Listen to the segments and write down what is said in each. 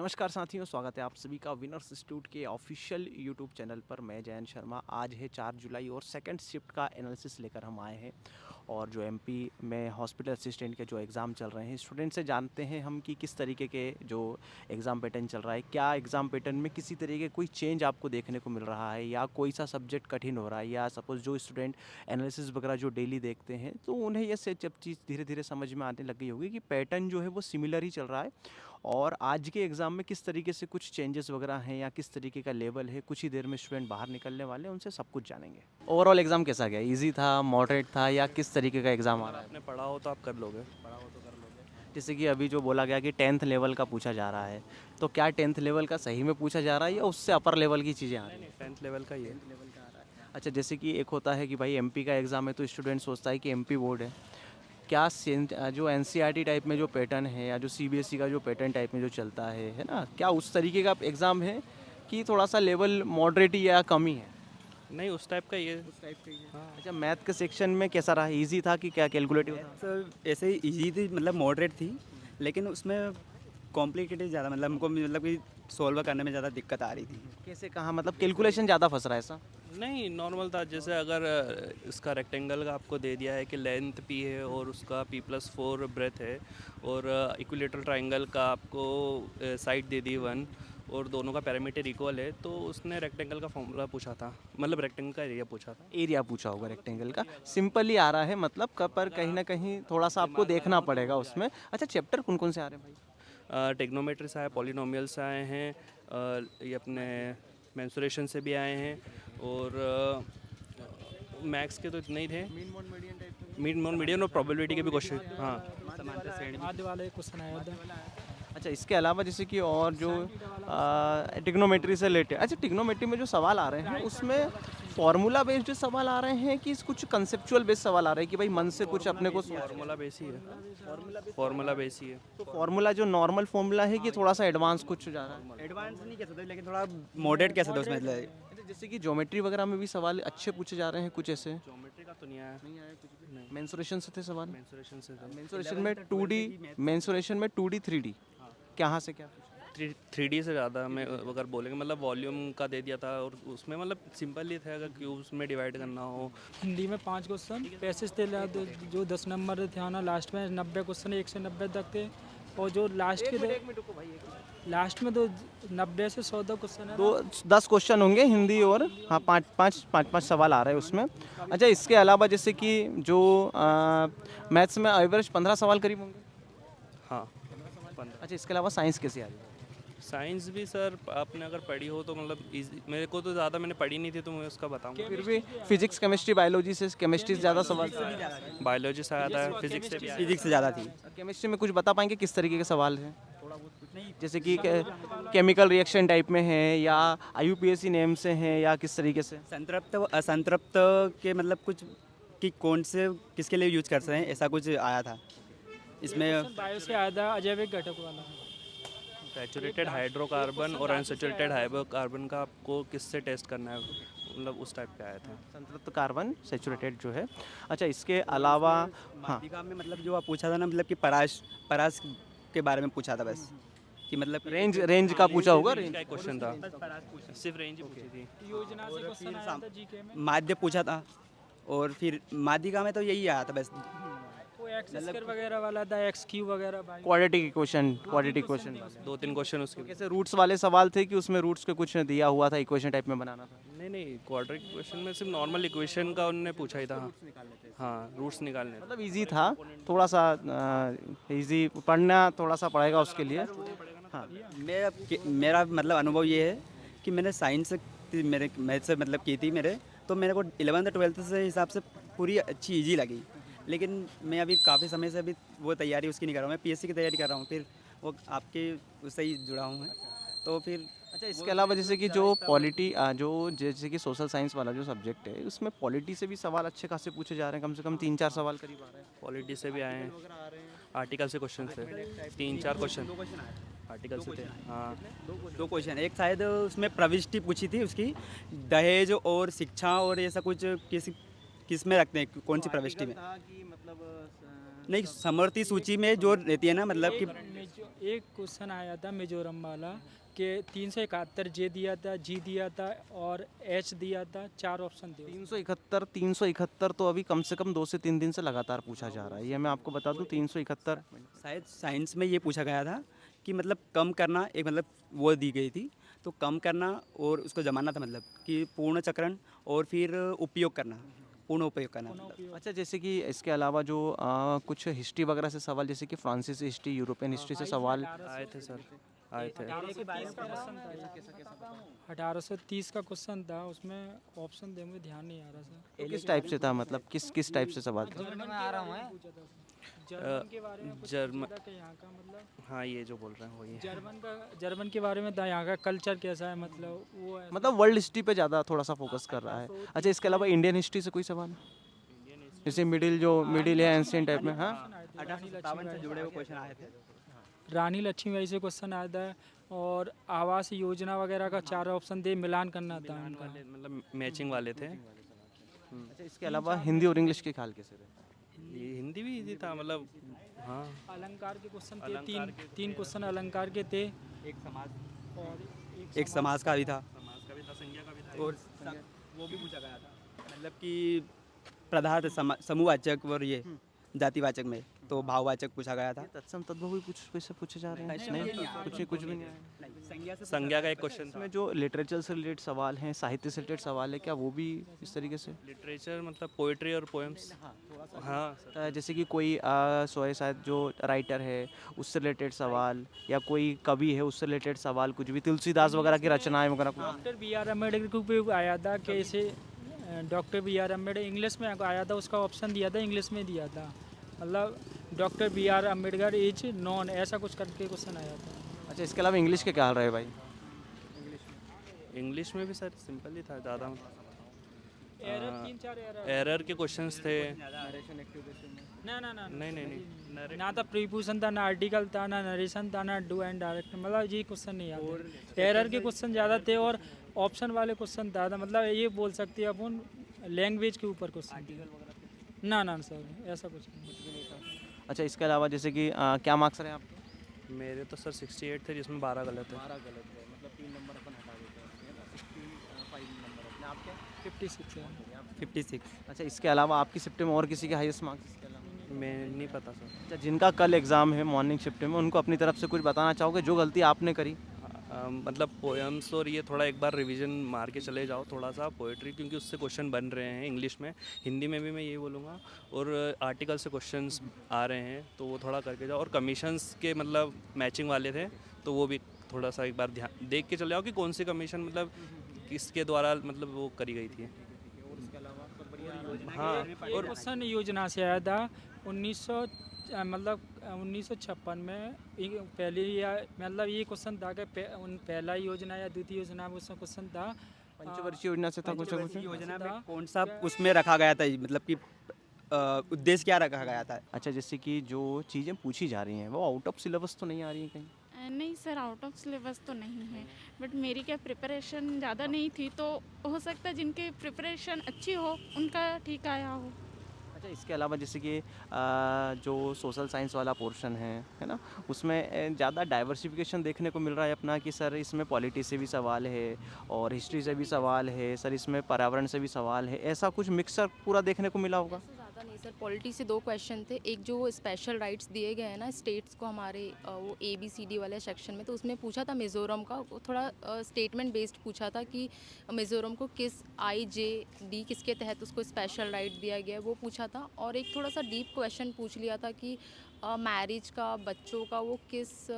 नमस्कार साथियों, स्वागत है आप सभी का विनर्स इंस्टीट्यूट के ऑफिशियल यूट्यूब चैनल पर। मैं जयंत शर्मा। आज है 4 जुलाई और सेकंड शिफ्ट का एनालिसिस लेकर हम आए हैं। और जो एमपी में हॉस्पिटल असिस्टेंट के जो एग्ज़ाम चल रहे हैं, स्टूडेंट से जानते हैं हम कि किस तरीके के जो एग्ज़ाम पैटर्न चल रहा है, क्या एग्ज़ाम पैटर्न में किसी तरीके कोई चेंज आपको देखने को मिल रहा है, या कोई सा सब्जेक्ट कठिन हो रहा है, या सपोज़ जो स्टूडेंट एनालिसिस वगैरह जो डेली देखते हैं तो उन्हें ये से जब चीज़ धीरे धीरे समझ में आने लग गई होगी कि पैटर्न जो है वो सिमिलर ही चल रहा है। और आज के एग्ज़ाम में किस तरीके से कुछ चेंजेस वगैरह हैं या किस तरीके का लेवल है, कुछ ही देर में स्टूडेंट बाहर निकलने वाले हैं, उनसे सब कुछ जानेंगे। ओवरऑल एग्ज़ाम कैसा गया? ईज़ी था, मॉडरेट था, या किस तरीके का एग्ज़ाम आ अगर रहा है? आपने पढ़ा हो तो आप कर लोगे। पढ़ा हो तो कर लोगे। जैसे कि अभी जो बोला गया कि 10th लेवल का पूछा जा रहा है, तो क्या 10th लेवल का सही में पूछा जा रहा है या उससे अपर लेवल की चीज़ें आ रही नहीं हैं? नहीं, 10th लेवल का ही है। लेवल का आ रहा है। अच्छा, जैसे कि एक होता है कि भाई एमपी का एग्ज़ाम है तो स्टूडेंट सोचता है कि एमपी बोर्ड है। क्या जो एनसीईआरटी टाइप में जो पैटर्न है या जो सीबीएसई का जो पैटर्न टाइप में जो चलता है ना? क्या उस तरीके का एग्ज़ाम है कि थोड़ा-सा लेवल मॉडरेट ही या कम ही है? नहीं, उस टाइप का ही है। उस टाइप का ही है। हाँ। अच्छा, मैथ के सेक्शन में कैसा रहा? ईज़ी था कि क्या कैलकुलेटिव था? मैथ्स ऐसे ही ईजी थी, मतलब मॉडरेट थी, लेकिन उसमें कॉम्प्लिकेटेड ज़्यादा, मतलब हमको मतलब कि सॉल्व करने में ज़्यादा दिक्कत आ रही थी। कैसे कहाँ, मतलब कैलकुलेशन ज़्यादा फँस रहा है ऐसा? नहीं, नॉर्मल था। जैसे अगर इसका रेक्टेंगल का आपको दे दिया है कि लेंथ पी है और उसका p+4 ब्रेथ है, और इक्विलेटरल ट्रायंगल का आपको साइड दे दी 1, और दोनों का पैरामीटर इक्वल है, तो उसने रेक्टेंगल का फॉर्मूला पूछा था, मतलब रेक्टेंगल का एरिया पूछा था। एरिया पूछा होगा रेक्टेंगल का। सिंपल ही आ रहा है मतलब पर कहीं न कहीं थोड़ा-सा आपको देखना पड़ेगा उसमें। अच्छा, चैप्टर कौन-कौन से आ रहे हैं भाई? टिग्नोमेट्री से आए, पॉलिनोमियल्स से आए हैं, ये अपने मेंसुरेशन से भी आए हैं, और मैथ्स के तो इतने ही थे। मीन मोड मीडियन टाइप का? मीड मोड मीडियन और प्रोबेबिलिटी के भी क्वेश्चन। हाँ। आधे वाले क्वेश्चन आया था। अच्छा, इसके अलावा जैसे कि और जो ट्रिग्नोमेट्री से रिलेटेड, अच्छा ट्रिग्नोमेट्री में जो सवाल आ रहे हैं उसमें फार्मूला बेस्ड सवाल आ रहे हैं कि कुछ कंसेप्चुअल बेस्ड सवाल आ रहे हैं कि भाई मन से कुछ अपने को फार्मूला बेस ही है। फार्मूला बेस ही है। तो फार्मूला जो नॉर्मल फार्मूला है कि थोड़ा सा एडवांस कुछ जा रहा है? एडवांस नहीं कह सकते, लेकिन थोड़ा मॉडरेट कह सकते उसमें, मतलब अच्छा, जैसे कि ज्योमेट्री वगैरह में भी सवाल अच्छे पूछे जा रहे हैं कुछ ऐसे? ज्योमेट्री का तो नहीं आया। नहीं आया कुछ भी? मेंसुरेशन से थे सवाल? मेंसुरेशन से था। मेंसुरेशन में 2D, मेंसुरेशन में 2D 3D कहाँ से क्या पूछा? 3D से ज़्यादा में अगर बोलेंगे, मतलब वॉल्यूम का दे दिया था, और उसमें मतलब सिंपल ही था, अगर क्यूब्स में डिवाइड करना हो। हिंदी में 5 क्वेश्चन, पैसेज थे जो 10 नंबर थे आना, लास्ट में 90 क्वेश्चन 1 से 90 तक थे। और जो लास्ट के लास्ट में तो 90 से 100 क्वेश्चन है। तो 10 क्वेश्चन होंगे हिंदी और हाँ, पाँच पाँच पाँच पाँच सवाल आ रहे हैं उसमें। अच्छा, इसके अलावा जैसे कि जो मैथ्स में एवरेज 15 सवाल करीब होंगे। हाँ, 15। अच्छा, इसके अलावा साइंस कैसी आ रही है? साइंस भी सर, आपने अगर पढ़ी हो तो मतलब मेरे को तो ज़्यादा मैंने पढ़ी नहीं थी, तो मैं उसका बताऊंगा। फिर भी फिजिक्स केमिस्ट्री बायोलॉजी से केमिस्ट्री से ज़्यादा सवाल? बायोलॉजी से आया था, फिजिक्स से भी आया। फिजिक्स से ज़्यादा थी। केमिस्ट्री में कुछ बता पाएंगे किस तरीके के सवाल हैं? जैसे कि केमिकल रिएक्शन टाइप में है या आईयूपीएसी नेम से हैं या किस तरीके से? संतृप्त व असंतृप्त के मतलब कुछ कि कौन से किसके लिए यूज कर सकते हैं, ऐसा कुछ आया था इसमें। बायो से आया था अजैविक घटक वाला। सैचुरेटेड हाइड्रोकार्बन और अनसैचुरेटेड हाइड्रोकार्बन का आपको किससे टेस्ट करना है, मतलब उस टाइप का आया था। संतृप्त कार्बन सैचुरेटेड जो है। अच्छा, इसके अलावा हाँ, माध्यिका में मतलब जो आप पूछा था ना, मतलब कि परास परास के बारे में पूछा था बस, कि मतलब रेंज रेंज का पूछा होगा। रेंज का एक क्वेश्चन था, सिर्फ रेंज ही पूछी थी। योजना से क्वेश्चन आया था जीके में। माध्य पूछा था, और फिर माध्यिका में तो यही आया था बस। वो एक्स स्क्वायर वगैरह वाला था, एक्स क्यू वगैरह भाई। क्वाड्रेटिक क्वेश्चन 2-3 क्वेश्चन उसके। कैसे रूट्स वाले सवाल थे कि उसमें रूट्स के कुछ दिया हुआ था, इक्वेशन टाइप में बनाना था? नहीं नहीं, क्वाड्रेटिक क्वेश्चन में सिर्फ नॉर्मल इक्वेशन का उन्होंने पूछा ही था। हाँ, रूट्स निकालने थे। मतलब इजी था, थोड़ा सा इजी पढ़ना थोड़ा सा पड़ेगा उसके लिए। हाँ, मेरा मतलब अनुभव ये है कि मैंने साइंस मेरे मैथ से मतलब की थी मेरे, तो मेरे को 11th-12th से हिसाब से पूरी अच्छी इजी लगी। लेकिन मैं अभी काफ़ी समय से अभी वो तैयारी उसकी नहीं कर रहा हूँ, मैं पीएससी की तैयारी कर रहा हूँ, फिर वो आपके उससे ही जुड़ा हूँ मैं, तो फिर। अच्छा, इसके अलावा जैसे कि जो जो जैसे कि सोशल साइंस वाला जो सब्जेक्ट है उसमें पॉलिटी से भी सवाल अच्छे खासे पूछे जा रहे हैं, कम से कम 3-4 सवाल करीब आ रहे हैं। पॉलिटी से भी आए हैं, आर्टिकल से क्वेश्चन थे, 3-4 क्वेश्चन आर्टिकल से थे। हाँ, दो क्वेश्चन, एक शायद उसमें प्रविष्टि पूछी थी उसकी, दहेज और शिक्षा और ऐसा कुछ किस में रखते हैं, कौन सी प्रविष्टि में। था कि मतलब नहीं, समवर्ती सूची में जो रहती है ना, मतलब कि एक क्वेश्चन आया था मिजोरम वाला कि 371 जे दिया था, जी दिया था और एच दिया था, 4 ऑप्शन थे। 371 तो अभी कम से कम 2 से 3 दिन से लगातार पूछा जा रहा है। ये मैं आपको बता दूं 371 शायद साइंस में ये पूछा गया था कि मतलब कम करना, एक मतलब वो दी गई थी, तो कम करना और उसको जमाना था, मतलब कि पूर्ण चक्रण और फिर उपयोग करना, पूर्ण उपयोग करना मतलब। अच्छा, जैसे कि इसके अलावा जो कुछ हिस्ट्री वगैरह से सवाल, जैसे कि फ्रांसीसी हिस्ट्री, यूरोपियन हिस्ट्री से सवाल आए थे सर, आए थे। 1830 का क्वेश्चन था, उसमें ऑप्शन दे मुझे ध्यान नहीं आ रहा सर। तो किस टाइप से था, मतलब किस टाइप से सवाल था? जर्मन के बारे में कुछ जर्मन, पूछा था कि यहाँ का मतलब हाँ ये जो बोल रहे हैं वही है। जर्मन के बारे में था, यहाँ का कल्चर कैसा है, मतलब वो है। मतलब वर्ल्ड हिस्ट्री पे ज़्यादा थोड़ा सा फोकस कर रहा है। अच्छा, इसके अलावा इंडियन हिस्ट्री से कोई सवाल, जैसे मिडिल है एंशिएंट टाइप में? हाँ, 1857 से जुड़े हुए क्वेश्चन आए थे। रानी लक्ष्मीबाई से क्वेश्चन आया था और आवास योजना वगैरह का 4 ऑप्शन दे, मिलान करना था उनका। मतलब मैचिंग वाले थे। अच्छा, इसके अलावा हिंदी और इंग्लिश के ख्याल कैसे रहे? ये हिंदी भी इजी था, मतलब हाँ। अलंकार के क्वेश्चन थे, अलंकार तीन क्वेश्चन अलंकार के थे एक समाज, और एक समाज का भी था, समाज का भी था, संज्ञा का भी था। और वो भी पूछा गया था, मतलब कि पदार्थ समूहवाचक और ये जातिवाचक में तो भाववाचक पूछा गया था। ये तत्सम तद्भव भी कैसे पूछे जा रहे हैं? नहीं, कुछ भी नहीं आया। संज्ञा का एक क्वेश्चन था। इसमें जो लिटरेचर से रिलेटेड सवाल हैं, साहित्य से रिलेटेड सवाल है, क्या वो भी इस तरीके से? लिटरेचर मतलब पोइट्री और पोएम्स। हाँ सर। जैसे कि कोई शायद जो राइटर है उससे रिलेटेड सवाल, या कोई कवि है उससे रिलेटेड सवाल, कुछ भी तुलसीदास वगैरह की रचनाएं वगैरह कुछ? डॉक्टर बी आर अम्बेडकर को भी आया था कि इसे doctor B R Ambedkar English में आया था, उसका ऑप्शन दिया था, इंग्लिश में दिया था, मतलब doctor B R Ambedkar is known, ऐसा कुछ करके क्वेश्चन आया था। अच्छा, इसके अलावा इंग्लिश के क्या हाल रहे भाई? इंग्लिश में भी सर सिंपल ही था ज़्यादा। एरर 3-4 एरर एरर के क्वेश्चंस थे। ना नहीं। ना था प्रीपोजिशन था, ना आर्टिकल था, ना नरेशन था, ना डू एंड डायरेक्ट, मतलब ये क्वेश्चन नहीं आते। एरर के क्वेश्चन ज़्यादा थे और ऑप्शन वाले क्वेश्चन ज़्यादा, मतलब ये बोल सकते हैं अपन लैंग्वेज के ऊपर क्वेश्चन थे। ना सर, ऐसा कुछ नहीं। अच्छा, इसके अलावा जैसे कि क्या मार्क्स रहे आपके? मेरे तो सर 68 थे, जिसमें 12 गलत है। 12 गलत है, मतलब 3 नंबर अपन हटा देते हैं, 65 नंबर अपने आपके। 56 है। 56। अच्छा, इसके अलावा आपकी शिफ्ट में और किसी के हाईएस्ट मार्क्स इसके अलावा? मैं नहीं पता सर। अच्छा, जिनका कल एग्ज़ाम है मॉर्निंग शिफ्ट में, उनको अपनी तरफ से कुछ बताना चाहोगे जो गलती आपने करी? मतलब पोएम्स और ये थोड़ा एक बार रिवीजन मार के चले जाओ थोड़ा सा, पोएट्री, क्योंकि उससे क्वेश्चन बन रहे हैं इंग्लिश में, हिंदी में भी मैं ये बोलूँगा, और आर्टिकल से क्वेश्चंस आ रहे हैं तो वो थोड़ा करके जाओ, और कमीशंस के मतलब मैचिंग वाले थे तो वो भी थोड़ा सा एक बार ध्यान देख के चले जाओ कि कौन सी कमीशन मतलब किसके द्वारा मतलब वो करी गई थी। हाँ, और क्वेश्चन योजना से आया था 1956 में, पहली या मतलब ये क्वेश्चन था कि पहला योजना या द्वितीय योजना में उसमें क्वेश्चन था पंचवर्षीय योजना से था कुछ? पंचवर्षीय योजना में कौन सा उसमें रखा गया था, मतलब कि उद्देश्य क्या रखा गया था? अच्छा, जैसे कि जो चीज़ें पूछी जा रही हैं वो आउट ऑफ सिलेबस तो नहीं आ रही हैं कहीं? नहीं सर, आउट ऑफ सिलेबस तो नहीं है, बट मेरी क्या प्रिपरेशन ज़्यादा नहीं थी, तो हो सकता है जिनकी प्रिपरेशन अच्छी हो उनका ठीक आया हो। अच्छा, इसके अलावा जैसे कि जो सोशल साइंस वाला पोर्शन है ना, उसमें ज़्यादा डाइवर्सिफिकेशन देखने को मिल रहा है अपना, कि सर इसमें पॉलिटी से भी सवाल है और हिस्ट्री से भी सवाल है, सर इसमें पर्यावरण से भी सवाल है, ऐसा कुछ मिक्सर पूरा देखने को मिला होगा? ऐसा ज़्यादा नहीं सर, पॉलिटी से 2 क्वेश्चन थे, एक जो स्पेशल राइट्स दिए गए हैं ना स्टेट्स को हमारे वो ABCD वाले सेक्शन में, तो उसमें पूछा था मिज़ोरम का, वो थोड़ा स्टेटमेंट बेस्ड पूछा था कि मिज़ोरम को किस IJD किसके तहत उसको स्पेशल राइट दिया गया है वो पूछा था, और एक थोड़ा सा डीप क्वेश्चन पूछ लिया था कि मैरिज का, बच्चों का, वो किस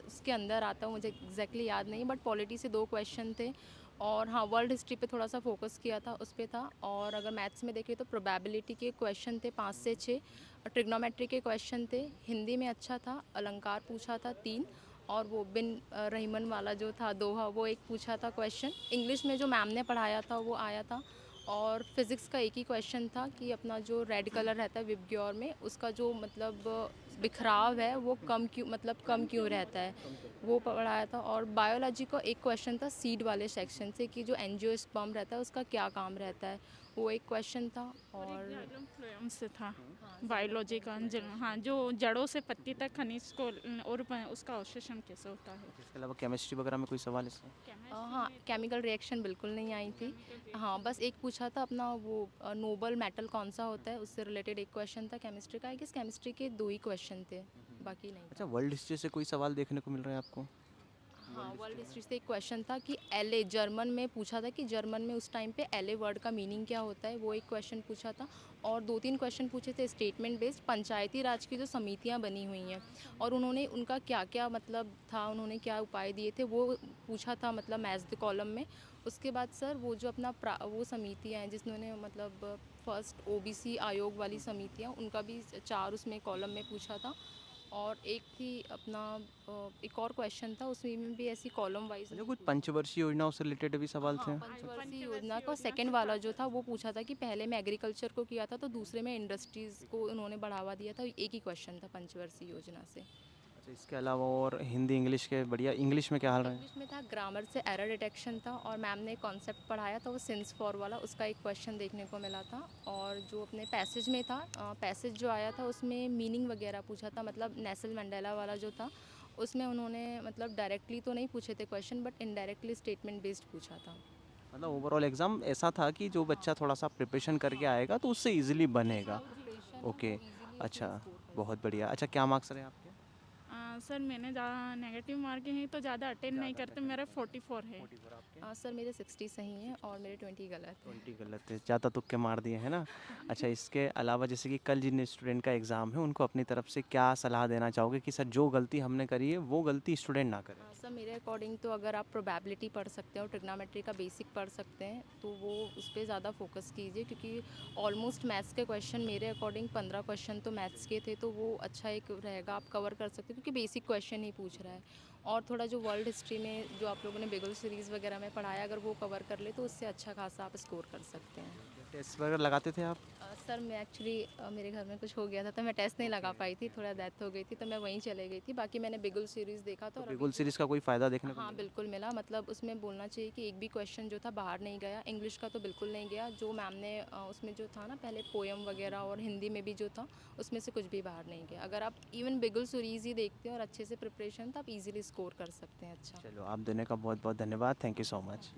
उसके अंदर आता है, मुझे एग्जैक्टली याद नहीं, बट पॉलिटी से 2 क्वेश्चन थे। और हाँ, वर्ल्ड हिस्ट्री पे थोड़ा सा फोकस किया था, उस पे था। और अगर मैथ्स में देखें तो प्रोबेबिलिटी के क्वेश्चन थे 5 से 6, ट्रिग्नोमेट्री के क्वेश्चन थे, हिंदी में अच्छा था, अलंकार पूछा था 3, और वो बिन रहीमन वाला जो था दोहा वो एक पूछा था क्वेश्चन। इंग्लिश में जो मैम ने पढ़ाया था वो आया था, और फिज़िक्स का एक ही क्वेश्चन था कि अपना जो रेड कलर रहता है विबग्योर में, उसका जो मतलब बिखराव है वो कम क्यों रहता है, वो पढ़ाया था। और बायोलॉजी का एक क्वेश्चन था सीड वाले सेक्शन से कि जो एंजियोस्पर्म रहता है उसका क्या काम रहता है, वो एक क्वेश्चन था। और जाइलम फ्लोएम से था बायोलॉजी का हाँ जो जड़ों से पत्ती तक खनिज को और उसका अवशोषण कैसे होता है। इसके अलावा केमिस्ट्री वगैरह में कोई सवाल इसमें? हाँ, केमिकल रिएक्शन बिल्कुल नहीं आई थी। हाँ, बस एक पूछा था अपना वो नोबल मेटल कौन सा होता है, उससे रिलेटेड एक क्वेश्चन था केमिस्ट्री का। आई गेस केमिस्ट्री के 2 ही क्वेश्चन थे, बाकी नहीं अच्छा, था। वर्ल्ड हिस्ट्री से कोई सवाल देखने को मिल रहा है आपको? हाँ, वर्ल्ड हिस्ट्री से एक क्वेश्चन था कि एलए जर्मन में पूछा था कि जर्मन में उस टाइम पे एलए वर्ड का मीनिंग क्या होता है, वो एक क्वेश्चन पूछा था। और 2-3 क्वेश्चन पूछे थे स्टेटमेंट बेस्ड, पंचायती राज की जो समितियां बनी हुई हैं और उन्होंने उनका क्या क्या मतलब था, उन्होंने क्या उपाय दिए थे, वो पूछा था मतलब मैथ्स द कॉलम में। उसके बाद सर वो जो अपना वो समितियाँ हैं जिन्होंने मतलब फर्स्ट ओबीसी आयोग वाली समितियाँ, उनका भी 4 उसमें कॉलम में पूछा था। और एक थी अपना एक और क्वेश्चन था, उसमें भी ऐसी कॉलम वाइज अच्छा, कुछ पंचवर्षीय योजनाओं से रिलेटेड भी सवाल थे? हाँ, पंचवर्षीय योजना का सेकंड वाला जो था वो पूछा था कि पहले में एग्रीकल्चर को किया था तो दूसरे में इंडस्ट्रीज़ को उन्होंने बढ़ावा दिया था। एक ही क्वेश्चन था पंचवर्षीय योजना से। अच्छा, इसके अलावा और हिंदी इंग्लिश के बढ़िया, इंग्लिश में क्या हाल रहा है? इंग्लिश में था ग्रामर से एरर डिटेक्शन था और मैम ने कॉन्सेप्ट पढ़ाया था वो सिंस फॉर वाला, उसका एक क्वेश्चन देखने को मिला था। और जो अपने पैसेज में था, पैसेज जो आया था उसमें मीनिंग वगैरह पूछा था, मतलब नेल्सन मंडेला वाला जो था उसमें उन्होंने मतलब डायरेक्टली तो नहीं पूछे थे question but indirectly statement based पूछा था। मतलब ओवरऑल एग्ज़ाम ऐसा था कि जो बच्चा थोड़ा सा प्रिपरेशन करके आएगा तो उससे इजीली बनेगा। ओके, अच्छा, बहुत बढ़िया। अच्छा, क्या मार्क्स रहे आपके? सर मैंने नेगेटिव मार्क हैं तो ज़्यादा अटेंड नहीं करते, मेरा 44 है। सर मेरे 60 सही हैं और मेरे 20 गलत हैं। 20 गलत है, ज़्यादा तुक्के मार दिए हैं ना। अच्छा, इसके अलावा जैसे कि कल जिन स्टूडेंट का एग्ज़ाम है उनको अपनी तरफ से क्या सलाह देना चाहोगे कि सर जो गलती हमने करी है वो गलती स्टूडेंट ना करे? सर मेरे अकॉर्डिंग तो अगर आप प्रोबेबिलिटी पढ़ सकते हो, ट्रिग्नोमेट्री का बेसिक पढ़ सकते हैं तो वो उस पर ज़्यादा फोकस कीजिए, क्योंकि ऑलमोस्ट मैथ्स के क्वेश्चन मेरे अकॉर्डिंग 15 क्वेश्चन तो मैथ्स के थे, तो वो अच्छा एक रहेगा, आप कवर कर सकते हो क्योंकि बेसिक क्वेश्चन ही पूछ रहा है। और थोड़ा जो वर्ल्ड हिस्ट्री में जो आप लोगों ने बिगल सीरीज़ वगैरह में पढ़ाया, अगर वो कवर कर ले तो उससे अच्छा खासा आप स्कोर कर सकते हैं। टेस्ट वगैरह लगाते थे आप? सर मैं एक्चुअली मेरे घर में कुछ हो गया था तो मैं टेस्ट नहीं लगा पाई थी, थोड़ा डेथ हो गई थी तो मैं वहीं चले गई थी। बाकी मैंने बिगुल सीरीज़ देखा था तो और बिगुल अभी सीरीज़ का कोई फ़ायदा देखने को हाँ मिला? बिल्कुल मिला, मतलब उसमें बोलना चाहिए कि एक भी क्वेश्चन जो था बाहर नहीं गया। इंग्लिश का तो बिल्कुल नहीं गया, जो मैम ने उसमें जो था ना पहले पोएम वगैरह और हिंदी में भी जो था उसमें से कुछ भी बाहर नहीं गया। अगर आप इवन बिगुल सीरीज़ ही देखते हैं और अच्छे से प्रिपरेशन तो आप इजीली स्कोर कर सकते हैं अच्छा। चलो, आप देने का बहुत बहुत धन्यवाद। Thank you so much.